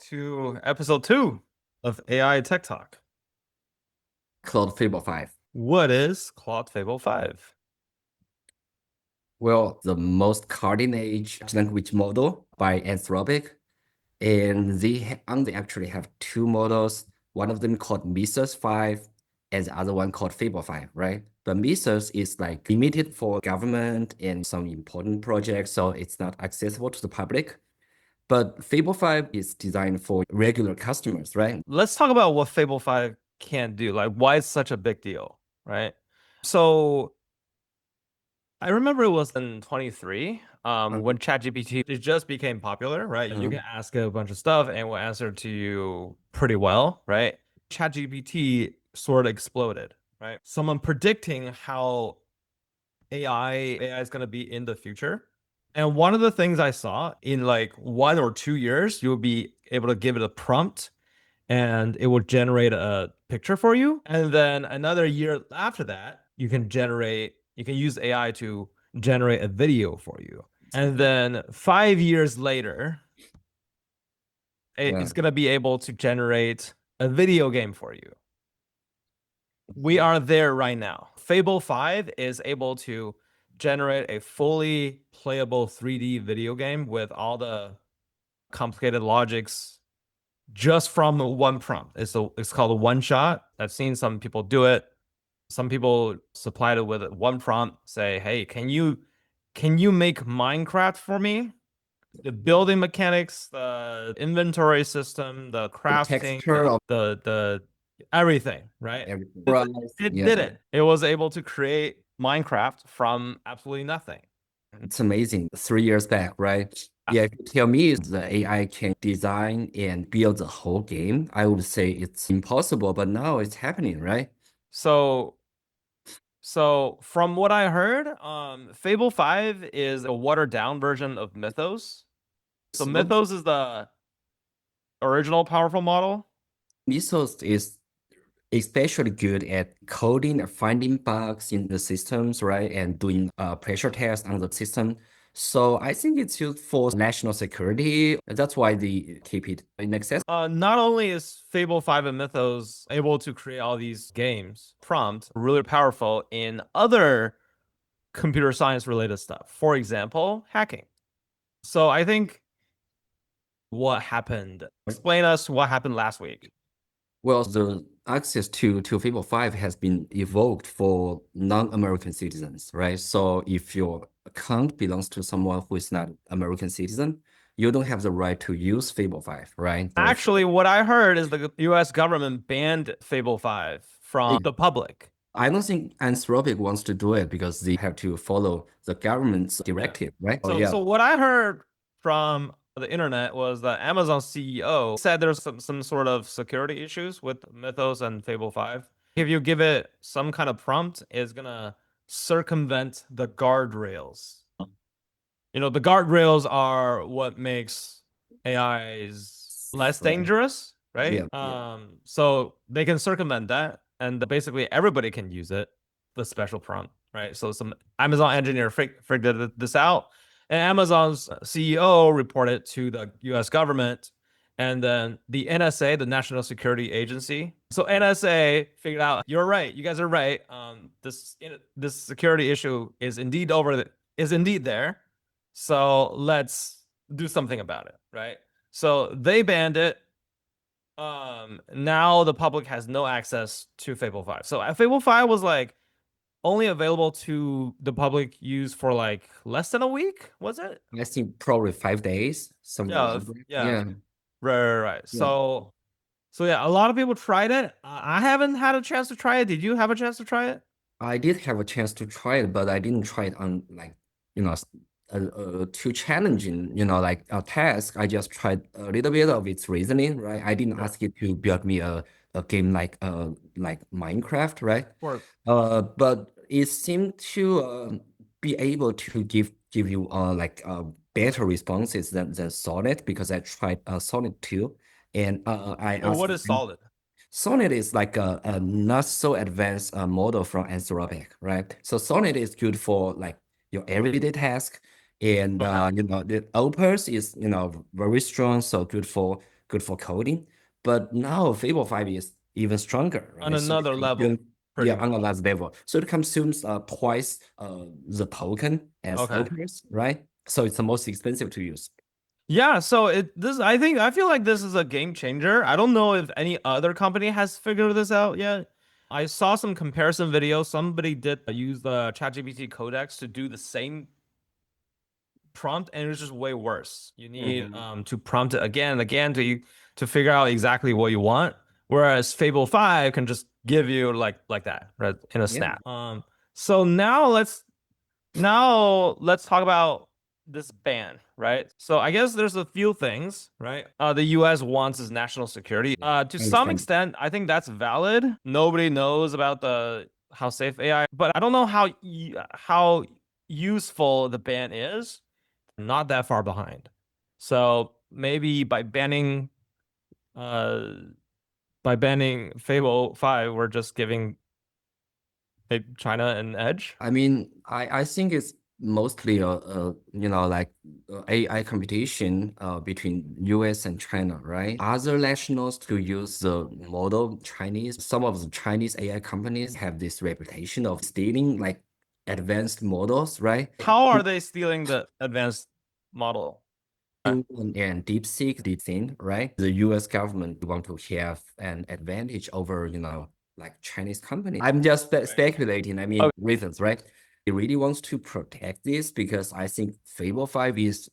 to episode 2 of AI Tech Talk. Claude Fable 5. What is Claude Fable 5? Well, the most cutting-edge language model by Anthropic, and they only actually have two models. One of them called Mythos 5, and the other one called Fable 5, right? But Mythos is like limited for government and some important projects, so it's not accessible to the public. But Fable 5 is designed for regular customers, right? Let's talk about what Fable 5 can do, like why it's such a big deal, right? So I remember it was in 23, when ChatGPT it just became popular, right? You can ask it a bunch of stuff and it will answer to you pretty well, right? ChatGPT sort of exploded, right? Someone predicting how AI is going to be in the future. And one of the things I saw in like 1 or 2 years, you'll be able to give it a prompt and it will generate a picture for you. And then another year after that, you can use AI to generate a video for you. And then 5 years later, Yeah. it's going to be able to generate a video game for you. We are there right now. Fable 5 is able to generate a fully playable 3D video game with all the complicated logics just from one prompt. It's called a one shot. I've seen some people do it. Some people supplied it with one prompt, say, "Hey, can you make Minecraft for me? The building mechanics, the inventory system, the The crafting, texture of the everything, right?" everything. It Yeah. did it. It was able to create Minecraft from absolutely nothing. It's amazing. 3 years back, right? Yeah, if you tell me the AI can design and build the whole game, I would say it's impossible, but now it's happening, right? So so from what I heard, Fable 5 is a watered down version of Mythos. So Mythos is the original powerful model. Mythos is especially good at coding and finding bugs in the systems, right? And doing pressure tests on the system. So I think it's used for national security. That's why they keep it in access. Not only is Fable 5 and Mythos able to create all these games, prompt, really powerful in other computer science related stuff. For example, hacking. So I think what happened, explain us what happened last week. Well, the access to Fable 5 has been evoked for non-American citizens, right? So if your account belongs to someone who is not American citizen, you don't have the right to use Fable 5, right? Actually, what I heard is the US government banned Fable 5 from the public. I don't think Anthropic wants to do it because they have to follow the government's directive, right? So what I heard from the internet was that Amazon CEO said there's some sort of security issues with Mythos and Fable 5. If you give it some kind of prompt, it's gonna circumvent the guardrails. You know, the guardrails are what makes AIs less dangerous, right? So they can circumvent that, and basically everybody can use it, the special prompt, right? So some Amazon engineer figured this out, and Amazon's CEO reported to the U.S. government, and then the NSA, the National Security Agency. So NSA figured out, you're right, you guys are right. This security issue is indeed there. So let's do something about it, right? So they banned it. Now the public has no access to Fable 5. So Fable 5 was like only available to the public use for like less than a week, was it? I think probably 5 days, somewhere around there. Yeah. Right. So yeah, a lot of people tried it. I haven't had a chance to try it. Did you have a chance to try it? I did have a chance to try it, but I didn't try it on like, too challenging, like a task. I just tried a little bit of its reasoning, right? I didn't ask it to build me a game like Minecraft, right? Of course. But it seemed to be able to give you better responses than Sonnet because I tried Sonnet too, and I Well, asked. what is solid? Sonnet is like a not so advanced model from Anthropic, right? So Sonnet is good for like your everyday task, and the Opus is very strong, so good for good for coding. But now Fable 5 is even stronger, On right? So it another level, consumes, pretty yeah, on much. another level. So it consumes twice the token as Okay. Opus, right? So it's the most expensive to use. Yeah, so I feel like this is a game changer. I don't know if any other company has figured this out yet. I saw some comparison videos. Somebody did use the ChatGPT codex to do the same prompt, and it was just way worse. You need Mhm. to prompt it again and again to figure out exactly what you want. Whereas Fable 5 can just give you like that, right, in a Yeah. snap. So now let's talk about this ban, right? So I guess there's a few things, right? The US wants is national security. To some Understand. extent, I think that's valid. Nobody knows about the how safe AI, but I don't know how useful the ban is. Not that far behind. So maybe uh by banning Fable 5, we're just giving China an edge. I mean, I think it's mostly like AI competition between US and China, right? Other nationals to use the model Chinese. Some of the Chinese AI companies have this reputation of stealing like advanced models, right? How are they stealing the advanced model? And deep thing, right? The US government want to have an advantage over, like Chinese companies. I'm just speculating, I mean, Okay. reasons, right? It really wants to protect this because I think Fable 5 is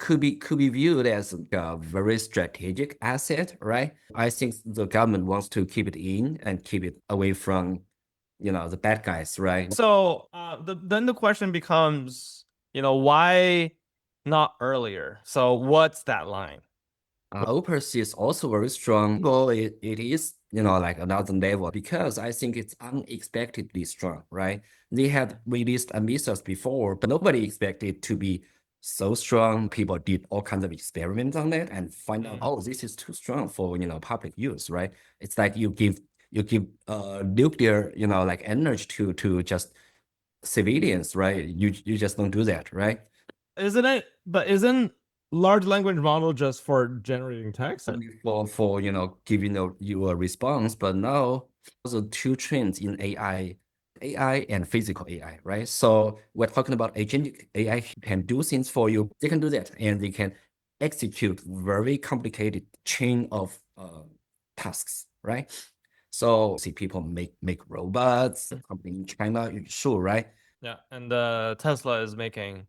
could be viewed as a very strategic asset, right? I think the government wants to keep it in and keep it away from, the bad guys, right? So then the question becomes, why not earlier? So what's that line? Opus is also very strong. Well, it is, like another level because I think it's unexpectedly strong, right? They had released a Amisos before, but nobody expected it to be so strong. People did all kinds of experiments on it and find out, Mm. oh, this is too strong for, public use, right? It's like you give nuclear, like energy to just civilians, right? You just don't do that, right? Isn't large language model just for generating text? For giving you a response, but now also two trends in AI and physical AI, right? So we're talking about agentic AI can do things for you. They can do that, and they can execute very complicated chain of tasks, right? So see people make robots, company in China, sure, right? Yeah, and Tesla is making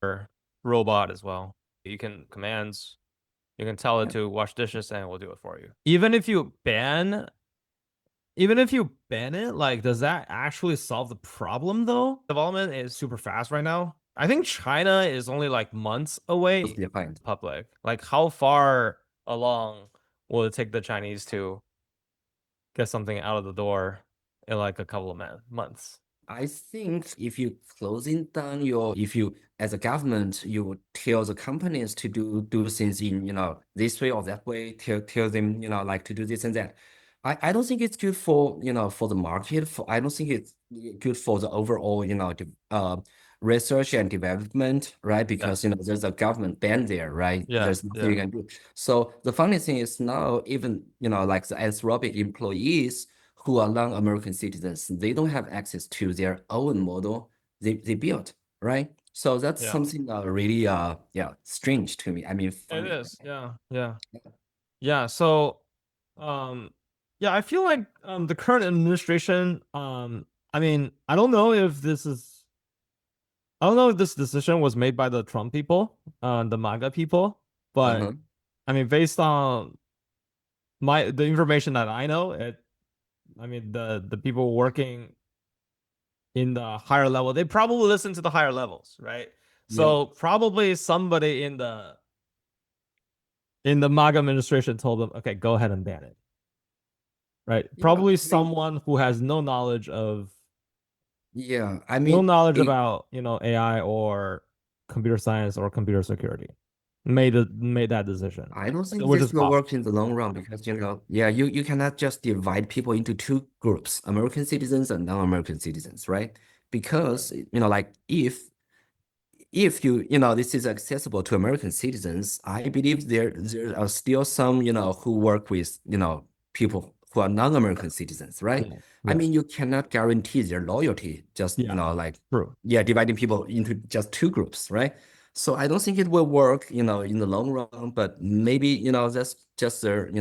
a robot as well. You can commands, you can tell it Yeah. to wash dishes and it will do it for you. Even if you ban it, like, does that actually solve the problem though? Development is super fast right now. I think China is only like months away. Defined. Public. Like, how far along will it take the Chinese to get something out of the door in like a couple of months? I think if you closing down if you as a government, you would tell the companies to do things in, this way or that way, tell them, like to do this and that. I don't think it's good for, for the market. I don't think it's good for the overall, research and development, right? Yeah. Because, there's a government ban there, right? Yeah. There's nothing Yeah. you can do. So the funny thing is now even, like the Anthropic employees who are non-American citizens, they don't have access to their own model they built, right? So that's Yeah. something really yeah, strange to me. I mean, It funny. is. Yeah. Yeah. Yeah. So, um, yeah, I feel like the current administration, I mean, I don't know if this decision was made by the Trump people, the MAGA people, but Uh-huh. I mean, based on the information that I know, I mean, the people working in the higher level, they probably listen to the higher levels, right? Yeah. So probably somebody in the MAGA administration told them, okay, go ahead and ban it, right? Yeah. Probably I mean, someone who has no knowledge of yeah. I no mean, knowledge about AI or computer science or computer security made that decision, I don't think which this is will possible. work in the long run because, yeah, you cannot just divide people into two groups, American citizens and non-American citizens, right? Because, like if if this is accessible to American citizens, I believe there are still some, who work with, people who are non-American citizens, right? Yeah. I Yeah. mean, you cannot guarantee their loyalty, just, Yeah. like, True. yeah, dividing people into just two groups, right? So I don't think it will work, in the long run, but maybe, that's just their,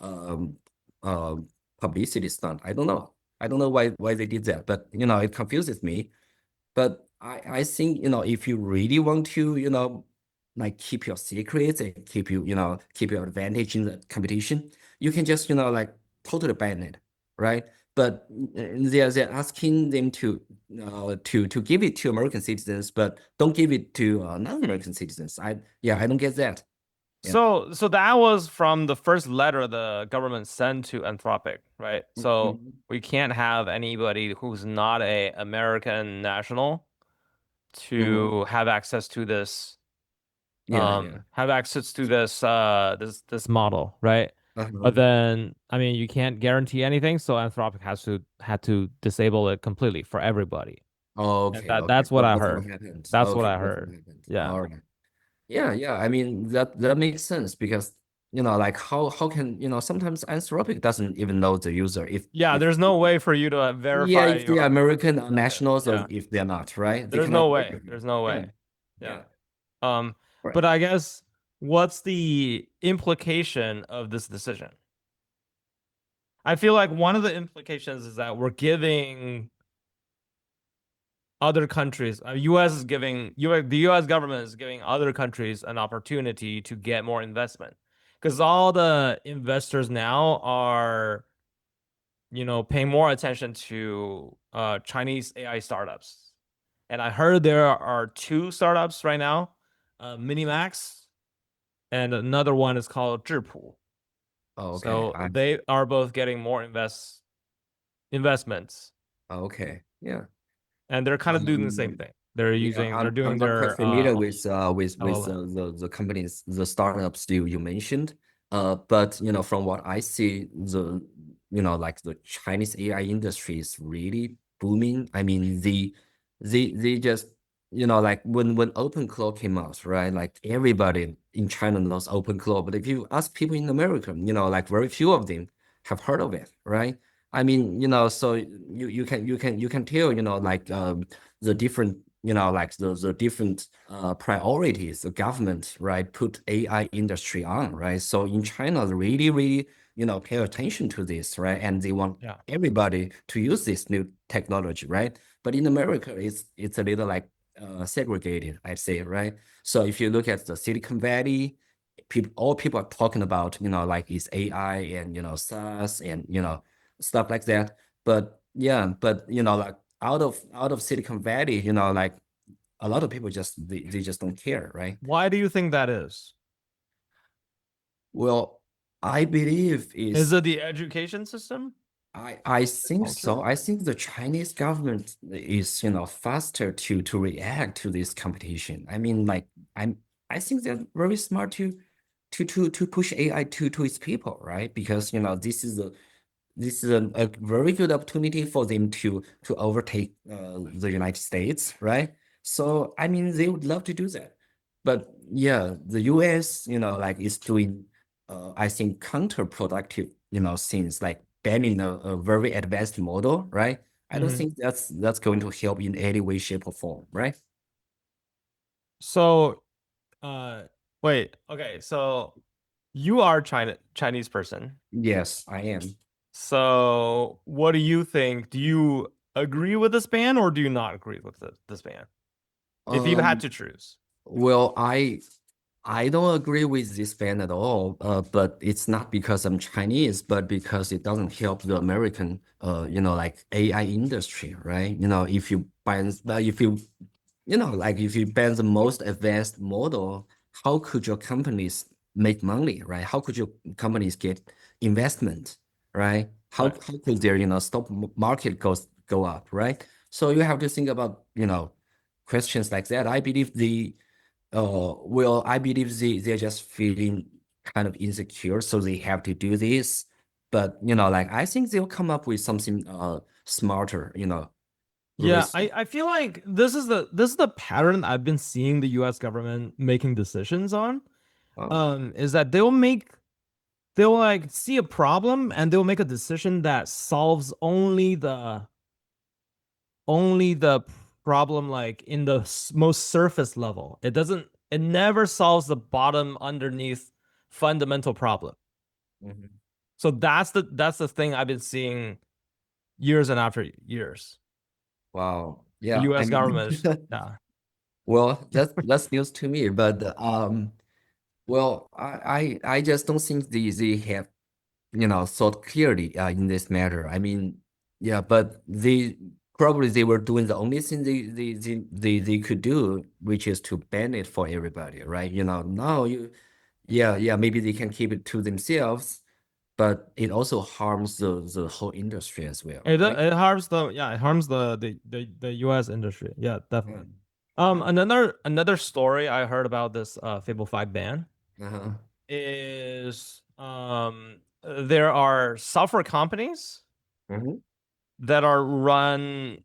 um, uh, publicity stunt. I don't know. I don't know why they did that, but, it confuses me. But I think, if you really want to, like keep your secrets and keep your advantage in the competition, you can just, like totally ban it, right? But they're asking them to give it to American citizens, but don't give it to non-American citizens. I don't get that. Yeah. So that was from the first letter the government sent to Anthropic, right? So Mhm. we can't have anybody who's not a American national Mhm. to have access to this Yeah. this model, right? But Uh-huh. then I mean you can't guarantee anything, so Anthropic had to disable it completely for everybody. And Okay. that's what I That's what heard. happened. That's what Okay, I that's what heard. happened. Yeah. All right. Yeah. I mean that makes sense because like how can sometimes Anthropic doesn't even know the user Yeah, there's no way for you to yeah, verify if they are your American benefit. nationals or Yeah. if they're not, right? They There's cannot no way. verify. There's no Yeah, way. Yeah. yeah. Um, Right. but I guess what's the implication of this decision? I feel like one of the implications is that we're giving other countries, US is giving the US government is giving other countries an opportunity to get more investment. Because all the investors now are, paying more attention to Chinese AI startups. And I heard there are two startups right now, Minimax, and another one is called Zhipu. Okay. So they are both getting more investments, Yeah. and they're kind of doing the same Um, thing. yeah, They're doing I'm quite their familiar with LLM. the companies, the startups you mentioned. But from what I see, like the Chinese AI industry is really booming. I mean, they just like when OpenClaw came out, right? Like everybody in China knows OpenClaw, but if you ask people in America, like very few of them have heard of it, right? I mean, so you can tell, like the different like the different priorities the government, right, put AI industry on, right? So in China, they really pay attention to this, right? And they want Yeah. everybody to use this new technology, right? But in America, it's a little like segregated, I'd say, right? So if you look at the Silicon Valley, all people are talking about, like is AI and SaaS and stuff like that. But yeah, but like out of Silicon Valley, like a lot of people they just don't care, right? Why do you think that is? Well, I believe Is is it the education system? I think Culture? so. I think the Chinese government is, faster to react to this competition. I mean, like I think they're very smart to push AI to its people, right? Because this is a very good opportunity for them to overtake the United States, right? So I mean, they would love to do that, but yeah, the U.S. like is doing I think counterproductive things like banning a very advanced model, right? I don't Hmm. think that's going to help in any way, shape, or form, right? So, uh, wait, okay, so you are Chinese person. Yes, I am. So, what do you think? Do you agree with this ban or do you not agree with this ban? If you had Um, to choose. well, I don't agree with this ban at all. But it's not because I'm Chinese, but because it doesn't help the American, like AI industry, right? If you ban the most advanced model, how could your companies make money, right? How could your companies get investment, right? Right. How could their, stock market go up, right? So you have to think about, questions like that. I believe they're just feeling kind of insecure, so they have to do this. But like I think they'll come up with something smarter, Yeah, risk. I feel like this is the pattern I've been seeing the US government making decisions on. Oh. Is that they'll like see a problem and they'll make a decision that solves only the problem like in the most surface level. It never solves the bottom underneath fundamental problem. Mhm. So that's the thing I've been seeing years and after years. Wow. The Yeah, I US mean, government is yeah. well, that's news to me, but well, I just don't think they have, thought clearly in this matter. I mean, yeah, but they were doing the only thing they could do, which is to ban it for everybody, right? Now yeah, maybe they can keep it to themselves, but it also harms the whole industry as well, right? It harms the US industry. Yeah, Yeah. definitely. Yeah. Another story I heard about this Fable 5 ban Uh-huh. is there are software companies Hmm. that are run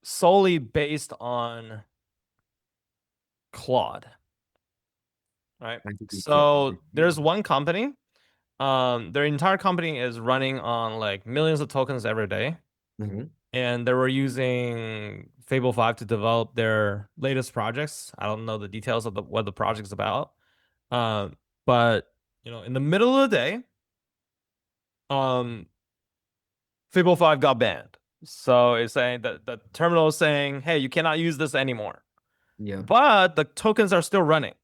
solely based on Claude, right? I think we call So it. there's one company, their entire company is running on like millions of tokens every day, Hmm. and they were using Fable 5 to develop their latest projects. I don't know the details of what the project's about. Um, but in the middle of the day, um, Fable 5 got banned. So it's saying that the terminal is saying, hey, you cannot use this anymore. Yeah. But the tokens are still running.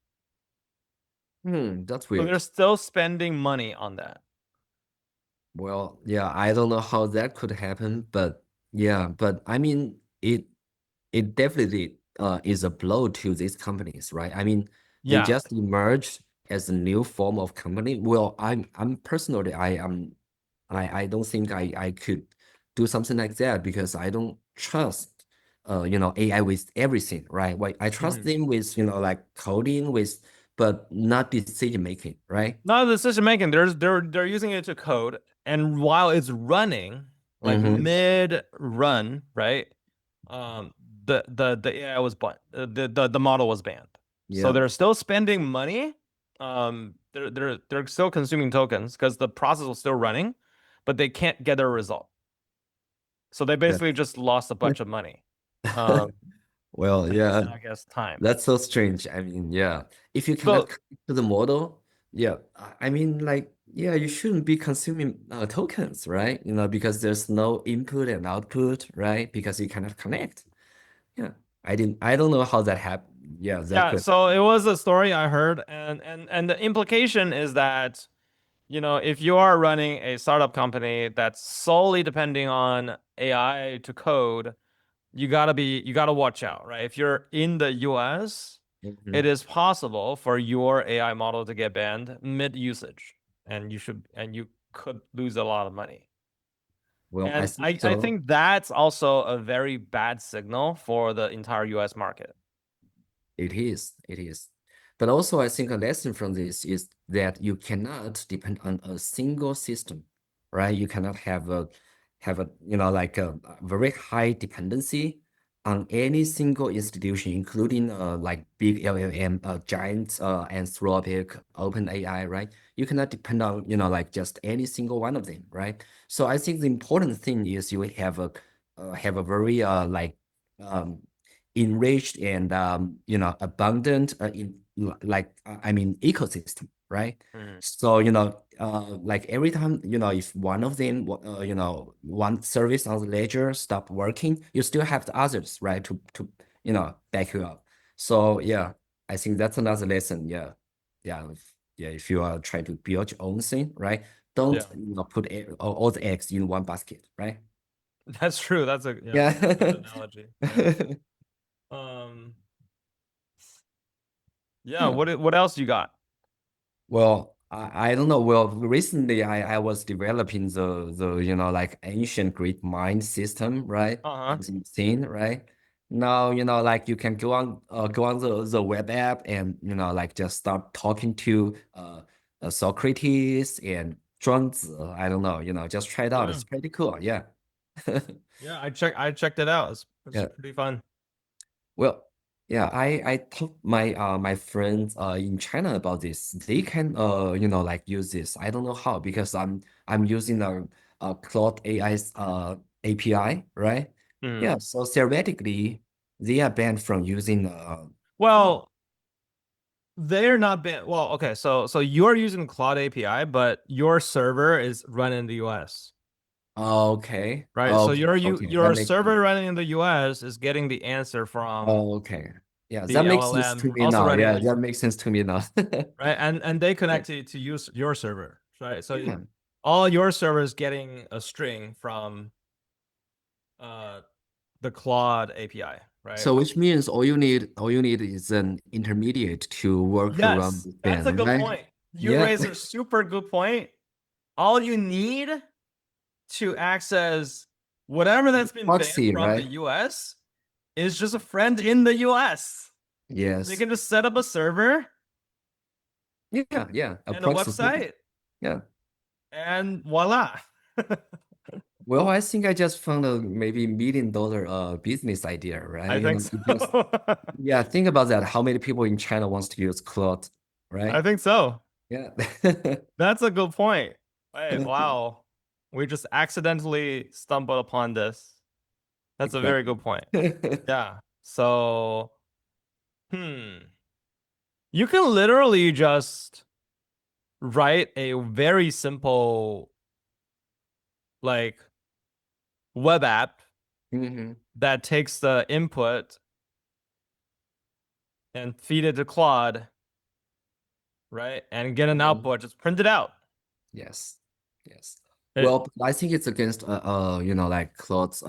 That's So they're weird. still spending money on that. Well, yeah, I don't know how that could happen, but yeah, but I mean, it definitely is a blow to these companies, right? I mean, they Yeah. just emerged as a new form of company. Well, I'm personally, I don't think I could do something like that because I don't trust AI with everything, right? Like I trust Mhm. them with like coding with, but not decision making, right? Not the decision making. They're using it to code, and while it's running, like Mm-hmm. mid run, right? Um, the AI was banned. The model was banned. So Yeah. they're still spending money. They're still consuming tokens because the process was still running, but they can't get a result. So they That. basically just lost a bunch of money. Um, Well, yeah, and I guess time. that's so strange. I mean, yeah, if you cannot So connect to the model, yeah, I mean, like, yeah, you shouldn't be consuming tokens, right? Because there's no input and output, right? Because you cannot connect. Yeah, I don't know how that happened. Yeah, that yeah, could. so it was a story I heard, and the implication is that if you are running a startup company that's solely depending on AI to code, you gotta watch out, right? If you're in the US, it Mhm. is possible for your AI model to get banned mid usage, and you could lose a lot of money. Well, I And think I so. think that's also a very bad signal for the entire US market. It is, it is. But also, I think a lesson from this is that you cannot depend on a single system, right? You cannot have a like a very high dependency on any single institution, including like big LLM, giants, Anthropic, OpenAI, right? You cannot depend on like just any single one of them, right? So I think the important thing is you have a very um enriched and abundant I mean ecosystem, right? Mhm. So like every time if one of them one service on the ledger stop working, you still have the others, right, to back you up. So yeah, I think that's another lesson. Yeah, yeah, if you are trying to build your own thing, right, don't Yeah, put all the eggs in one basket, right? that's true. That's a good Yeah. analogy. Yeah. Um, yeah, Hmm. what else you got? Well, I don't know. Well, recently I was developing the like ancient Greek mind system, right? Uh-huh. Using Scene, right? Now, like you can go on the web app and like just start talking to Socrates and Zhuangzi. I don't know, just try it out. Yeah. It's pretty cool. Yeah. Yeah, I checked it out. It's Yeah. pretty fun. Well, yeah, I talked my friends in China about this. They can like use this. I don't know how because I'm using a Claude AI's API, right? Mhm. Yeah, so theoretically they are banned from using Claude. Well, they're not been well, okay, so you're using Claude API, but your server is run in the US, Okay. right? So Okay. Okay. That your makes sense. server running in the US is getting the answer from Okay. Yeah, that the makes sense to LLM me also now. running in Yeah, the that US, makes sense to me now. right? And they connect it to use your server, right? So Yeah. all your servers getting a string from uh the Claude API, right? So which means all you need is an intermediate to work around Yes, the that's a band, good right? point. You Yeah. raise a super good point. All you need to access whatever that's been banned Proxy, from the right? US is just a friend in the US. They Yes. can just set up a server Yeah, yeah. A and a proxy server. website, Yeah. and voila. Well, I think I just found a maybe $1 million business idea, right? I You think know, because so. yeah, think about that. How many people in China wants to use Claude, I right? think so. Yeah. That's a good point. Hey, wow. We just accidentally stumbled upon this. That's a very Exactly. good point. Yeah. So, hmm. You can literally just write a very simple like web app Hmm. that takes the input and feed it to Claude, right? And get an Hmm. output, just print it out. Yes. Yes. It, Well, I think it's against like Claude's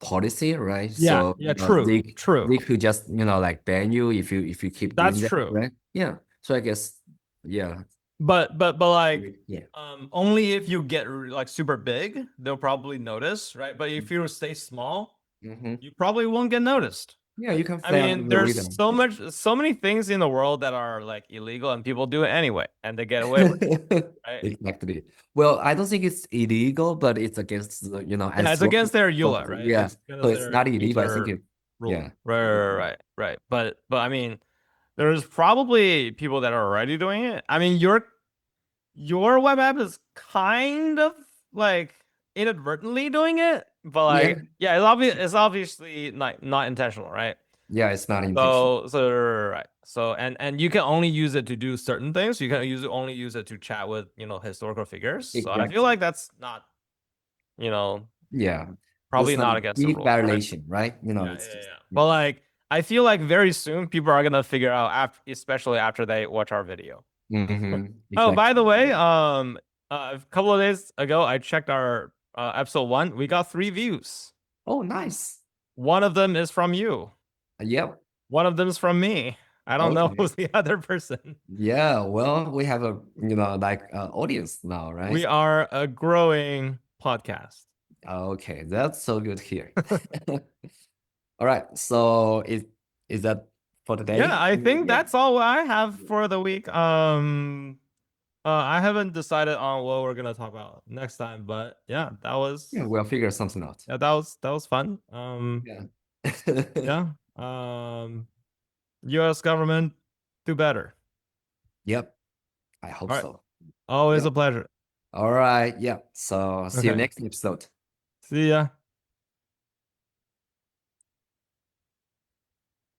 policy, right? yeah, So yeah, true, true. they could just, like ban you if you keep That's doing that, true. right? Yeah. So I guess yeah. But like Yeah. only if you get like super big, they'll probably notice, right? But if you stay small, Hmm. you probably won't get noticed. Yeah, you can I fly under mean, the there's radar. so many things in the world that are like illegal and people do it anyway and they get away with it, right? Exactly. Well, I don't think it's illegal, but it's against the, Yeah, it's Anthropic against their EULA, policy. right? Yeah. It's So against it's their not illegal. I think user it, rule. yeah. Right. But I mean, there's probably people that are already doing it. I mean, your web app is kind of like inadvertently doing it, but Yeah. like, yeah, it's obviously not intentional, right? Yeah, it's not intentional. Right. So and you can only use it to do certain things. You can only use it to chat with, historical figures. So I feel Exactly. like that's not, you know, Yeah. probably That's not not a against the big rules, right? violation, right? Yeah, It's yeah, just yeah. But like I feel like very soon people are gonna figure out after, especially after they watch our video. Oh, by exactly. the way, a couple of days ago, I checked our episode 1. We got 3 views. Oh, nice. One of them is from you. Yep. One of them is from me. I don't know Okay. who's the other person. Yeah. Well, we have a, like audience now, right? We are a growing podcast. Okay. That's so good here. All right. So is that for Yeah, today? I think Yeah. that's all I have for the week. I haven't decided on what we're gonna talk about next time, but yeah, Yeah, we'll figure something out. that was fun. Yeah. Yeah. U.S. government, do better. Yep. I hope All right. so. Always Yep. a pleasure. All right. Yeah. So see you Okay. next episode. See ya.